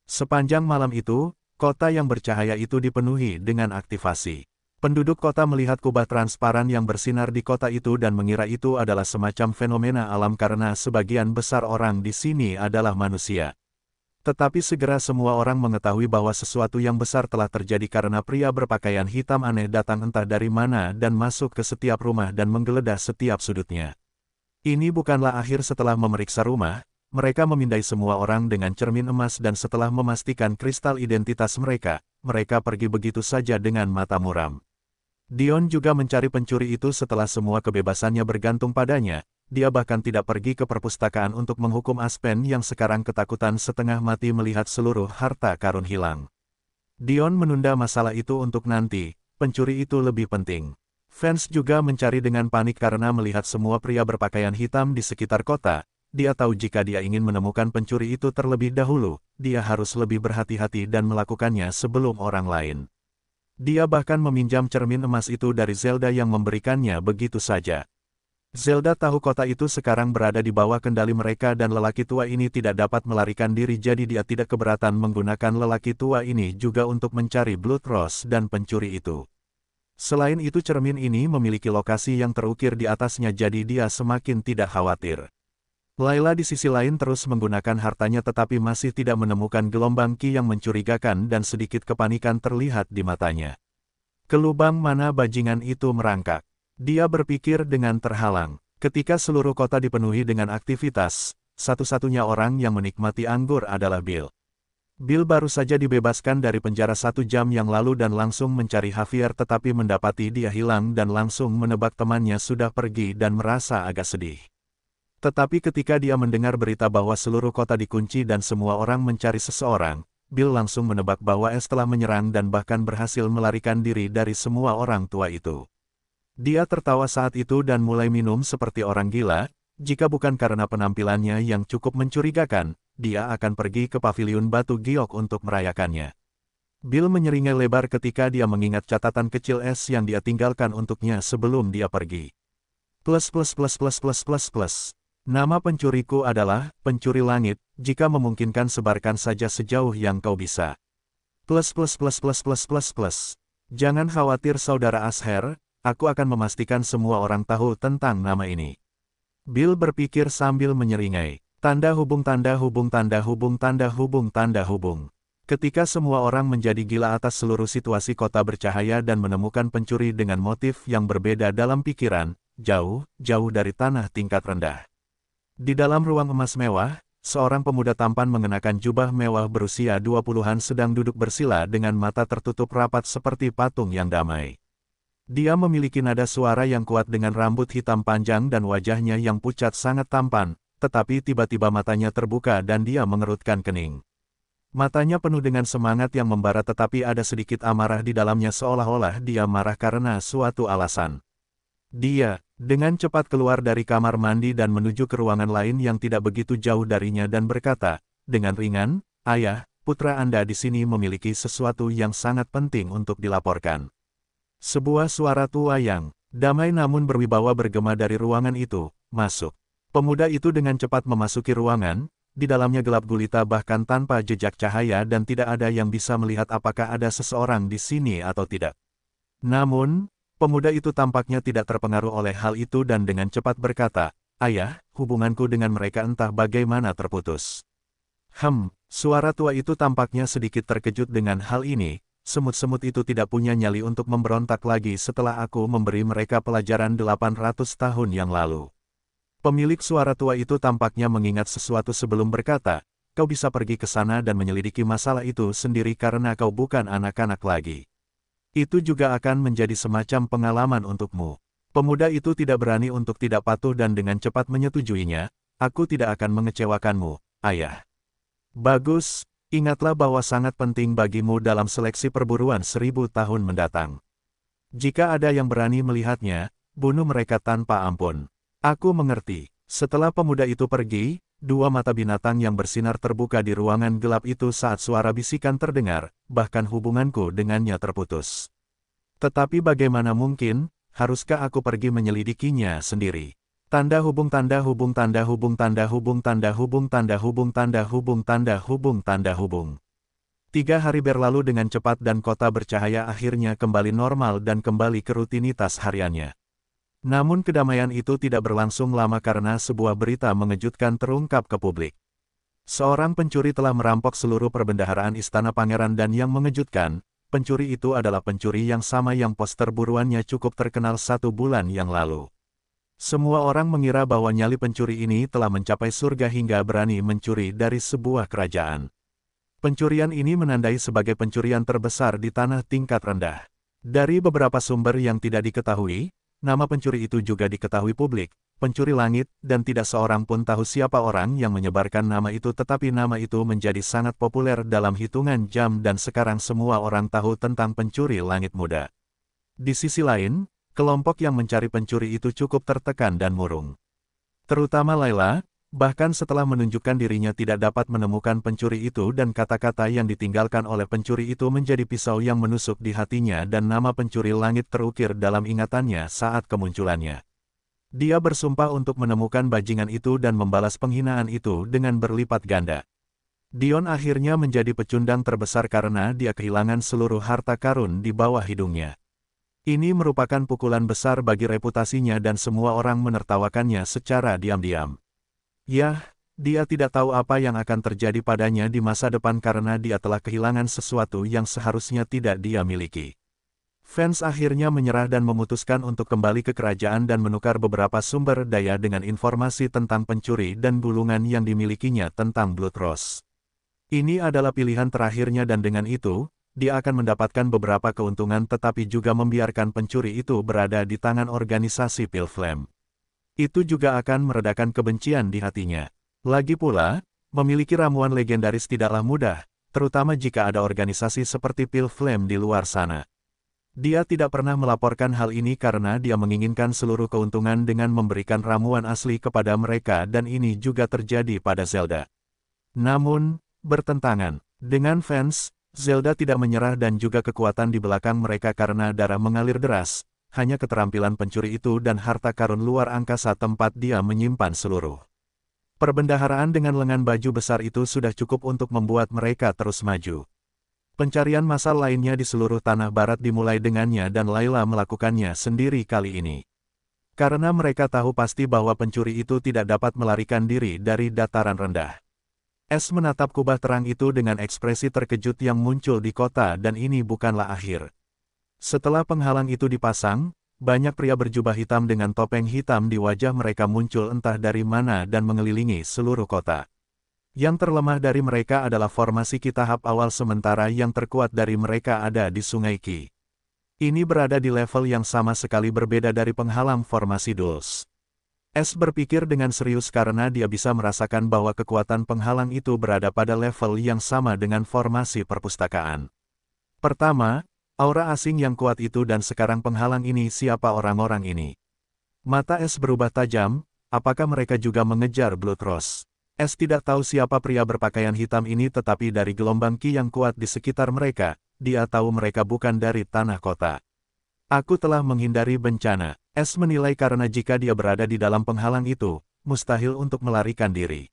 Sepanjang malam itu, kota yang bercahaya itu dipenuhi dengan aktivasi. Penduduk kota melihat kubah transparan yang bersinar di kota itu dan mengira itu adalah semacam fenomena alam karena sebagian besar orang di sini adalah manusia. Tetapi segera semua orang mengetahui bahwa sesuatu yang besar telah terjadi karena pria berpakaian hitam aneh datang entah dari mana dan masuk ke setiap rumah dan menggeledah setiap sudutnya. Ini bukanlah akhir. Setelah memeriksa rumah, mereka memindai semua orang dengan cermin emas dan setelah memastikan kristal identitas mereka, mereka pergi begitu saja dengan mata muram. Dion juga mencari pencuri itu setelah semua kebebasannya bergantung padanya. Dia bahkan tidak pergi ke perpustakaan untuk menghukum Aspen yang sekarang ketakutan setengah mati melihat seluruh harta karun hilang. Dion menunda masalah itu untuk nanti, pencuri itu lebih penting. Fans juga mencari dengan panik karena melihat semua pria berpakaian hitam di sekitar kota. Dia tahu jika dia ingin menemukan pencuri itu terlebih dahulu, dia harus lebih berhati-hati dan melakukannya sebelum orang lain. Dia bahkan meminjam cermin emas itu dari Zelda yang memberikannya begitu saja. Zelda tahu kota itu sekarang berada di bawah kendali mereka dan lelaki tua ini tidak dapat melarikan diri jadi dia tidak keberatan menggunakan lelaki tua ini juga untuk mencari Blood Rose dan pencuri itu. Selain itu cermin ini memiliki lokasi yang terukir di atasnya jadi dia semakin tidak khawatir. Layla di sisi lain terus menggunakan hartanya tetapi masih tidak menemukan gelombang ki yang mencurigakan dan sedikit kepanikan terlihat di matanya. Ke lubang mana bajingan itu merangkak? Dia berpikir dengan terhalang. Ketika seluruh kota dipenuhi dengan aktivitas, satu-satunya orang yang menikmati anggur adalah Bill. Bill baru saja dibebaskan dari penjara 1 jam yang lalu dan langsung mencari Javier tetapi mendapati dia hilang dan langsung menebak temannya sudah pergi dan merasa agak sedih. Tetapi ketika dia mendengar berita bahwa seluruh kota dikunci dan semua orang mencari seseorang, Bill langsung menebak bahwa Es telah menyerang dan bahkan berhasil melarikan diri dari semua orang tua itu. Dia tertawa saat itu dan mulai minum seperti orang gila. Jika bukan karena penampilannya yang cukup mencurigakan, dia akan pergi ke paviliun batu giok untuk merayakannya. Bill menyeringai lebar ketika dia mengingat catatan kecil Es yang dia tinggalkan untuknya sebelum dia pergi. Plus. Nama pencuriku adalah pencuri langit, jika memungkinkan sebarkan saja sejauh yang kau bisa. Plus. Jangan khawatir saudara Asher, aku akan memastikan semua orang tahu tentang nama ini. Bill berpikir sambil menyeringai. Tanda hubung. Ketika semua orang menjadi gila atas seluruh situasi kota bercahaya dan menemukan pencuri dengan motif yang berbeda dalam pikiran, jauh dari tanah tingkat rendah. Di dalam ruang emas mewah, seorang pemuda tampan mengenakan jubah mewah berusia 20-an sedang duduk bersila dengan mata tertutup rapat seperti patung yang damai. Dia memiliki nada suara yang kuat dengan rambut hitam panjang dan wajahnya yang pucat sangat tampan, tetapi tiba-tiba matanya terbuka dan dia mengerutkan kening. Matanya penuh dengan semangat yang membara tetapi ada sedikit amarah di dalamnya seolah-olah dia marah karena suatu alasan. Dia, dengan cepat keluar dari kamar mandi dan menuju ke ruangan lain yang tidak begitu jauh darinya dan berkata, dengan ringan, "Ayah, putra Anda di sini memiliki sesuatu yang sangat penting untuk dilaporkan." Sebuah suara tua yang damai namun berwibawa bergema dari ruangan itu, "Masuk." Pemuda itu dengan cepat memasuki ruangan, di dalamnya gelap gulita bahkan tanpa jejak cahaya dan tidak ada yang bisa melihat apakah ada seseorang di sini atau tidak. Namun, pemuda itu tampaknya tidak terpengaruh oleh hal itu dan dengan cepat berkata, "Ayah, hubunganku dengan mereka entah bagaimana terputus." Suara tua itu tampaknya sedikit terkejut dengan hal ini. Semut-semut itu tidak punya nyali untuk memberontak lagi setelah aku memberi mereka pelajaran 800 tahun yang lalu. Pemilik suara tua itu tampaknya mengingat sesuatu sebelum berkata, kau bisa pergi ke sana dan menyelidiki masalah itu sendiri karena kau bukan anak-anak lagi. Itu juga akan menjadi semacam pengalaman untukmu. Pemuda itu tidak berani untuk tidak patuh dan dengan cepat menyetujuinya. Aku tidak akan mengecewakanmu, ayah. Bagus, ingatlah bahwa sangat penting bagimu dalam seleksi perburuan 1000 tahun mendatang. Jika ada yang berani melihatnya, bunuh mereka tanpa ampun. Aku mengerti. Setelah pemuda itu pergi, dua mata binatang yang bersinar terbuka di ruangan gelap itu saat suara bisikan terdengar, bahkan hubunganku dengannya terputus. Tetapi bagaimana mungkin, haruskah aku pergi menyelidikinya sendiri? Tanda hubung tanda hubung tanda hubung tanda hubung tanda hubung tanda hubung tanda hubung tanda hubung tanda hubung. 3 hari berlalu dengan cepat dan kota bercahaya akhirnya kembali normal dan kembali ke rutinitas hariannya. Namun kedamaian itu tidak berlangsung lama karena sebuah berita mengejutkan terungkap ke publik. Seorang pencuri telah merampok seluruh perbendaharaan Istana Pangeran dan yang mengejutkan, pencuri itu adalah pencuri yang sama yang poster buruannya cukup terkenal 1 bulan yang lalu. Semua orang mengira bahwa nyali pencuri ini telah mencapai surga hingga berani mencuri dari sebuah kerajaan. Pencurian ini menandai sebagai pencurian terbesar di tanah tingkat rendah. Dari beberapa sumber yang tidak diketahui, nama pencuri itu juga diketahui publik, pencuri langit, dan tidak seorang pun tahu siapa orang yang menyebarkan nama itu tetapi nama itu menjadi sangat populer dalam hitungan jam dan sekarang semua orang tahu tentang pencuri langit muda. Di sisi lain, kelompok yang mencari pencuri itu cukup tertekan dan murung. Terutama Layla, bahkan setelah menunjukkan dirinya tidak dapat menemukan pencuri itu dan kata-kata yang ditinggalkan oleh pencuri itu menjadi pisau yang menusuk di hatinya dan nama pencuri langit terukir dalam ingatannya saat kemunculannya. Dia bersumpah untuk menemukan bajingan itu dan membalas penghinaan itu dengan berlipat ganda. Dion akhirnya menjadi pecundang terbesar karena dia kehilangan seluruh harta karun di bawah hidungnya. Ini merupakan pukulan besar bagi reputasinya dan semua orang menertawakannya secara diam-diam. Yah, dia tidak tahu apa yang akan terjadi padanya di masa depan karena dia telah kehilangan sesuatu yang seharusnya tidak dia miliki. Fans akhirnya menyerah dan memutuskan untuk kembali ke kerajaan dan menukar beberapa sumber daya dengan informasi tentang pencuri dan gulungan yang dimilikinya tentang Blood Rose. Ini adalah pilihan terakhirnya dan dengan itu, dia akan mendapatkan beberapa keuntungan tetapi juga membiarkan pencuri itu berada di tangan organisasi Pilflame. Itu juga akan meredakan kebencian di hatinya. Lagi pula, memiliki ramuan legendaris tidaklah mudah, terutama jika ada organisasi seperti Pilflame di luar sana. Dia tidak pernah melaporkan hal ini karena dia menginginkan seluruh keuntungan dengan memberikan ramuan asli kepada mereka dan ini juga terjadi pada Zelda. Namun, bertentangan dengan fans, Zelda tidak menyerah dan juga kekuatan di belakang mereka karena darah mengalir deras. Hanya keterampilan pencuri itu dan harta karun luar angkasa tempat dia menyimpan seluruh perbendaharaan dengan lengan baju besar itu sudah cukup untuk membuat mereka terus maju. Pencarian massal lainnya di seluruh tanah barat dimulai dengannya dan Layla melakukannya sendiri kali ini. Karena mereka tahu pasti bahwa pencuri itu tidak dapat melarikan diri dari dataran rendah. Es menatap kubah terang itu dengan ekspresi terkejut yang muncul di kota dan ini bukanlah akhir. Setelah penghalang itu dipasang, banyak pria berjubah hitam dengan topeng hitam di wajah mereka muncul entah dari mana dan mengelilingi seluruh kota. Yang terlemah dari mereka adalah formasi Ki tahap awal sementara yang terkuat dari mereka ada di Sungai Ki. Ini berada di level yang sama sekali berbeda dari penghalang formasi Dulce. Es berpikir dengan serius karena dia bisa merasakan bahwa kekuatan penghalang itu berada pada level yang sama dengan formasi perpustakaan. Pertama, aura asing yang kuat itu dan sekarang penghalang ini siapa orang-orang ini? Mata Es berubah tajam, apakah mereka juga mengejar Blood Rose? Es tidak tahu siapa pria berpakaian hitam ini tetapi dari gelombang Ki yang kuat di sekitar mereka, dia tahu mereka bukan dari tanah kota. Aku telah menghindari bencana. Es menilai karena jika dia berada di dalam penghalang itu, mustahil untuk melarikan diri.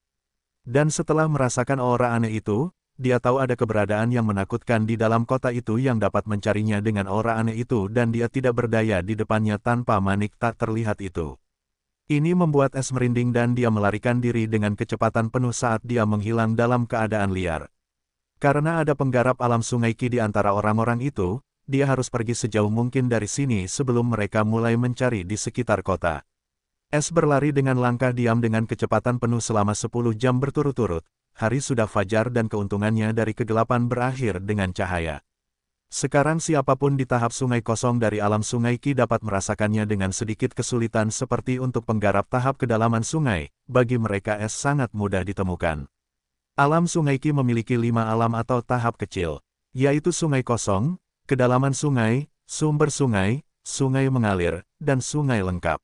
Dan setelah merasakan aura aneh itu, dia tahu ada keberadaan yang menakutkan di dalam kota itu yang dapat mencarinya dengan aura aneh itu dan dia tidak berdaya di depannya tanpa manik tak terlihat itu. Ini membuat Es merinding dan dia melarikan diri dengan kecepatan penuh saat dia menghilang dalam keadaan liar. Karena ada penggarap alam Sungai Ki di antara orang-orang itu, dia harus pergi sejauh mungkin dari sini sebelum mereka mulai mencari di sekitar kota. Es berlari dengan langkah diam dengan kecepatan penuh selama 10 jam berturut-turut. hari sudah fajar dan keuntungannya dari kegelapan berakhir dengan cahaya. Sekarang siapapun di tahap sungai kosong dari alam sungai Qi dapat merasakannya dengan sedikit kesulitan seperti untuk penggarap tahap kedalaman sungai, bagi mereka es sangat mudah ditemukan. Alam sungai Qi memiliki 5 alam atau tahap kecil, yaitu sungai kosong, kedalaman sungai, sumber sungai, sungai mengalir, dan sungai lengkap.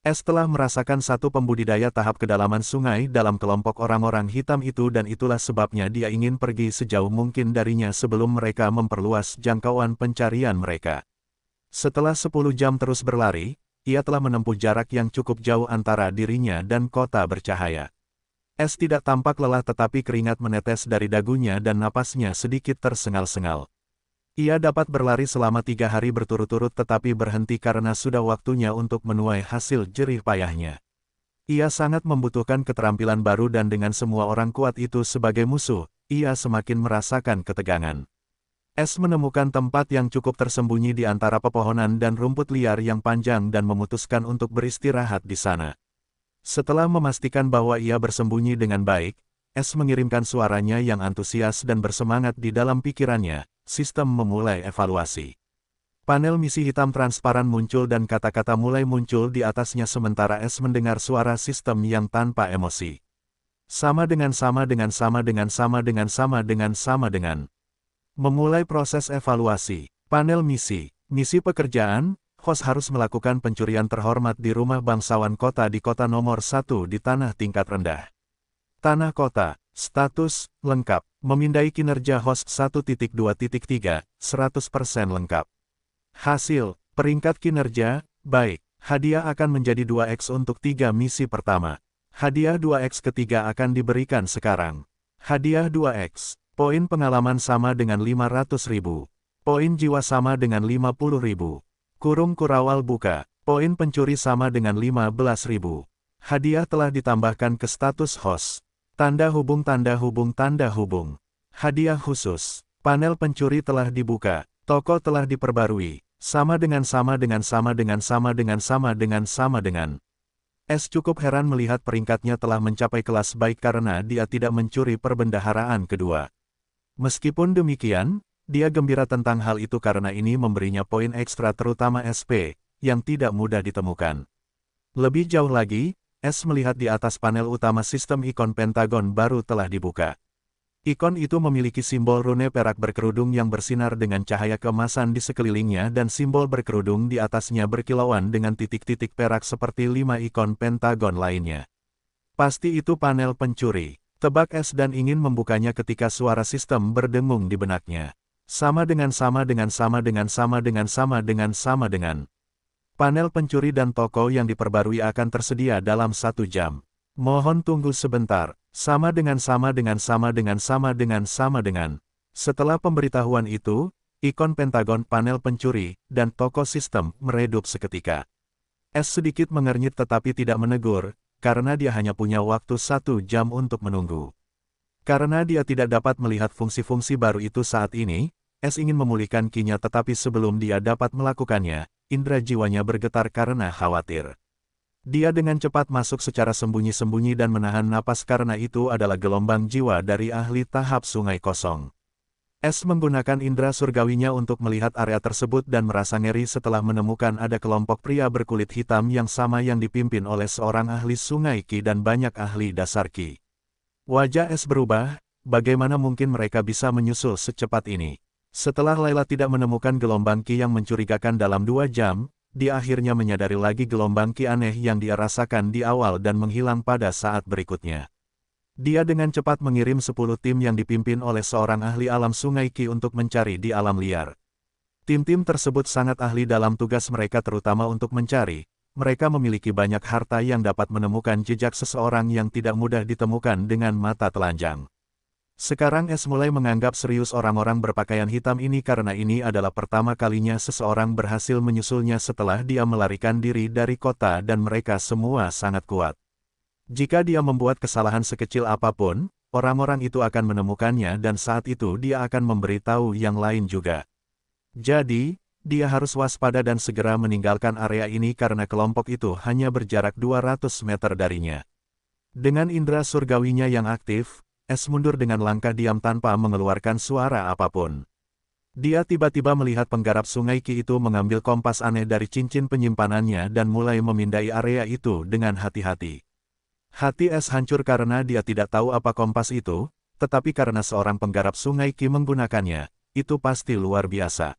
Es telah merasakan satu pembudidaya tahap kedalaman sungai dalam kelompok orang-orang hitam itu dan itulah sebabnya dia ingin pergi sejauh mungkin darinya sebelum mereka memperluas jangkauan pencarian mereka. Setelah 10 jam terus berlari, ia telah menempuh jarak yang cukup jauh antara dirinya dan kota bercahaya. Es tidak tampak lelah tetapi keringat menetes dari dagunya dan napasnya sedikit tersengal-sengal. Ia dapat berlari selama 3 hari berturut-turut tetapi berhenti karena sudah waktunya untuk menuai hasil jerih payahnya. Ia sangat membutuhkan keterampilan baru dan dengan semua orang kuat itu sebagai musuh, ia semakin merasakan ketegangan. Es menemukan tempat yang cukup tersembunyi di antara pepohonan dan rumput liar yang panjang dan memutuskan untuk beristirahat di sana. Setelah memastikan bahwa ia bersembunyi dengan baik, Es mengirimkan suaranya yang antusias dan bersemangat di dalam pikirannya. Sistem memulai evaluasi. Panel misi hitam transparan muncul dan kata-kata mulai muncul di atasnya sementara Es mendengar suara sistem yang tanpa emosi. Sama dengan. Memulai proses evaluasi. Panel misi. Misi pekerjaan, host harus melakukan pencurian terhormat di rumah bangsawan kota di kota nomor 1 di tanah tingkat rendah. Tanah kota. Status, lengkap. Memindai kinerja host 1.2.3, 100% lengkap. Hasil, peringkat kinerja, baik. Hadiah akan menjadi 2x untuk 3 misi pertama. Hadiah 2x ketiga akan diberikan sekarang. Hadiah 2x, poin pengalaman sama dengan 500.000. Poin jiwa sama dengan 50.000. Kurung kurawal buka, poin pencuri sama dengan 15.000. Hadiah telah ditambahkan ke status host. Tanda hubung. Hadiah khusus. Panel pencuri telah dibuka. Toko telah diperbarui. Sama dengan. Es cukup heran melihat peringkatnya telah mencapai kelas baik karena dia tidak mencuri perbendaharaan kedua. Meskipun demikian, dia gembira tentang hal itu karena ini memberinya poin ekstra terutama SP, yang tidak mudah ditemukan. Lebih jauh lagi, Es melihat di atas panel utama sistem ikon pentagon baru telah dibuka. Ikon itu memiliki simbol rune perak berkerudung yang bersinar dengan cahaya keemasan di sekelilingnya dan simbol berkerudung di atasnya berkilauan dengan titik-titik perak seperti 5 ikon pentagon lainnya. Pasti itu panel pencuri. Tebak Es dan ingin membukanya ketika suara sistem berdengung di benaknya. Sama dengan. Panel pencuri dan toko yang diperbarui akan tersedia dalam 1 jam. Mohon tunggu sebentar. Sama dengan. Setelah pemberitahuan itu, ikon pentagon panel pencuri dan toko sistem meredup seketika. Es sedikit mengernyit tetapi tidak menegur, karena dia hanya punya waktu 1 jam untuk menunggu. Karena dia tidak dapat melihat fungsi-fungsi baru itu saat ini, Es ingin memulihkan kinya tetapi sebelum dia dapat melakukannya, indera jiwanya bergetar karena khawatir. Dia dengan cepat masuk secara sembunyi-sembunyi dan menahan napas karena itu adalah gelombang jiwa dari ahli tahap sungai kosong. Es menggunakan indera surgawinya untuk melihat area tersebut dan merasa ngeri setelah menemukan ada kelompok pria berkulit hitam yang sama yang dipimpin oleh seorang ahli sungai Qi dan banyak ahli dasar Qi. Wajah Es berubah, bagaimana mungkin mereka bisa menyusul secepat ini? Setelah Layla tidak menemukan gelombang Qi yang mencurigakan dalam 2 jam, dia akhirnya menyadari lagi gelombang Qi aneh yang dia rasakan di awal dan menghilang pada saat berikutnya. Dia dengan cepat mengirim 10 tim yang dipimpin oleh seorang ahli alam sungai Qi untuk mencari di alam liar. Tim-tim tersebut sangat ahli dalam tugas mereka terutama untuk mencari. Mereka memiliki banyak harta yang dapat menemukan jejak seseorang yang tidak mudah ditemukan dengan mata telanjang. Sekarang Es mulai menganggap serius orang-orang berpakaian hitam ini karena ini adalah pertama kalinya seseorang berhasil menyusulnya setelah dia melarikan diri dari kota dan mereka semua sangat kuat. Jika dia membuat kesalahan sekecil apapun, orang-orang itu akan menemukannya dan saat itu dia akan memberitahu yang lain juga. Jadi, dia harus waspada dan segera meninggalkan area ini karena kelompok itu hanya berjarak 200 meter darinya. Dengan indera surgawinya yang aktif, Es mundur dengan langkah diam tanpa mengeluarkan suara apapun. Dia tiba-tiba melihat penggarap sungai Qi itu mengambil kompas aneh dari cincin penyimpanannya dan mulai memindai area itu dengan hati-hati. Hati Es hancur karena dia tidak tahu apa kompas itu, tetapi karena seorang penggarap sungai Qi menggunakannya, itu pasti luar biasa.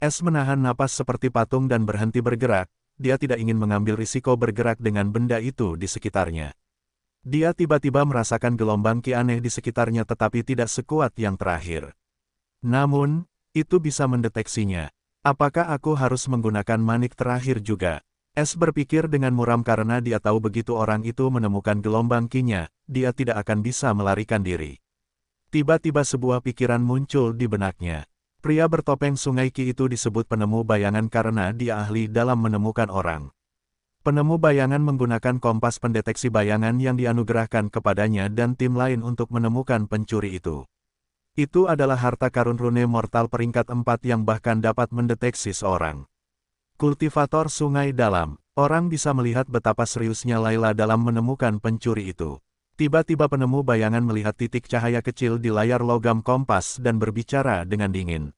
Es menahan napas seperti patung dan berhenti bergerak, dia tidak ingin mengambil risiko bergerak dengan benda itu di sekitarnya. Dia tiba-tiba merasakan gelombang Qi aneh di sekitarnya tetapi tidak sekuat yang terakhir. Namun, itu bisa mendeteksinya. Apakah aku harus menggunakan manik terakhir juga? Es berpikir dengan muram karena dia tahu begitu orang itu menemukan gelombang Qi-nya, dia tidak akan bisa melarikan diri. Tiba-tiba sebuah pikiran muncul di benaknya. Pria bertopeng sungai Qi itu disebut penemu bayangan karena dia ahli dalam menemukan orang. Penemu bayangan menggunakan kompas pendeteksi bayangan yang dianugerahkan kepadanya dan tim lain untuk menemukan pencuri itu. Itu adalah harta karun rune mortal peringkat 4 yang bahkan dapat mendeteksi seorang kultivator sungai dalam. Orang bisa melihat betapa seriusnya Layla dalam menemukan pencuri itu. Tiba-tiba penemu bayangan melihat titik cahaya kecil di layar logam kompas dan berbicara dengan dingin.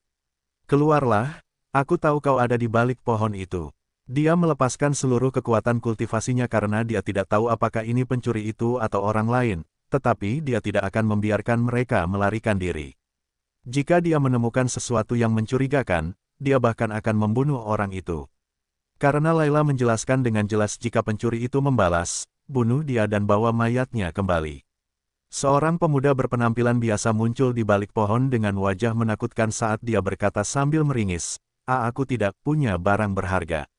Keluarlah, aku tahu kau ada di balik pohon itu. Dia melepaskan seluruh kekuatan kultivasinya karena dia tidak tahu apakah ini pencuri itu atau orang lain. Tetapi dia tidak akan membiarkan mereka melarikan diri. Jika dia menemukan sesuatu yang mencurigakan, dia bahkan akan membunuh orang itu. Karena Layla menjelaskan dengan jelas jika pencuri itu membalas, bunuh dia dan bawa mayatnya kembali. Seorang pemuda berpenampilan biasa muncul di balik pohon dengan wajah menakutkan saat dia berkata sambil meringis, aku tidak punya barang berharga.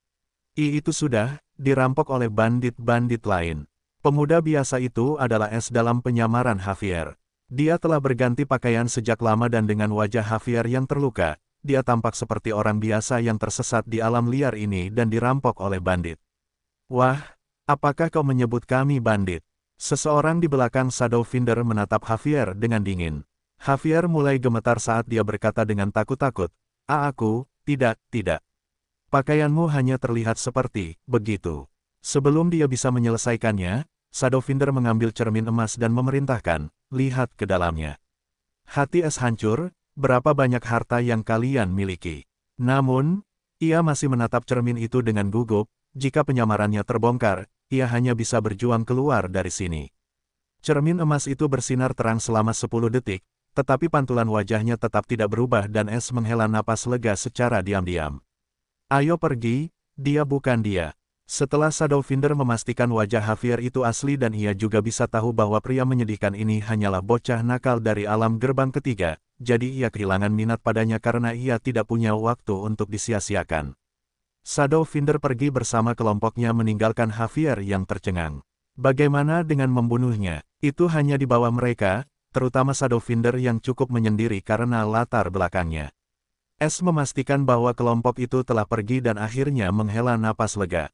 Itu sudah dirampok oleh bandit-bandit lain. Pemuda biasa itu adalah Es dalam penyamaran Javier. Dia telah berganti pakaian sejak lama dan dengan wajah Javier yang terluka, dia tampak seperti orang biasa yang tersesat di alam liar ini dan dirampok oleh bandit. Wah, apakah kau menyebut kami bandit? Seseorang di belakang Shadowfinder menatap Javier dengan dingin. Javier mulai gemetar saat dia berkata dengan takut-takut, aku, tidak. Pakaianmu hanya terlihat seperti begitu. Sebelum dia bisa menyelesaikannya, Shadowfinder mengambil cermin emas dan memerintahkan, lihat ke dalamnya. Hati Es hancur, berapa banyak harta yang kalian miliki. Namun, ia masih menatap cermin itu dengan gugup, jika penyamarannya terbongkar, ia hanya bisa berjuang keluar dari sini. Cermin emas itu bersinar terang selama 10 detik, tetapi pantulan wajahnya tetap tidak berubah dan Es menghela napas lega secara diam-diam. Ayo pergi, dia bukan dia. Setelah Shadowfinder memastikan wajah Javier itu asli dan ia juga bisa tahu bahwa pria menyedihkan ini hanyalah bocah nakal dari alam gerbang ketiga, jadi ia kehilangan minat padanya karena ia tidak punya waktu untuk disia-siakan. Shadowfinder pergi bersama kelompoknya meninggalkan Javier yang tercengang. Bagaimana dengan membunuhnya? Itu hanya di bawah mereka, terutama Shadowfinder yang cukup menyendiri karena latar belakangnya. Es memastikan bahwa kelompok itu telah pergi dan akhirnya menghela napas lega.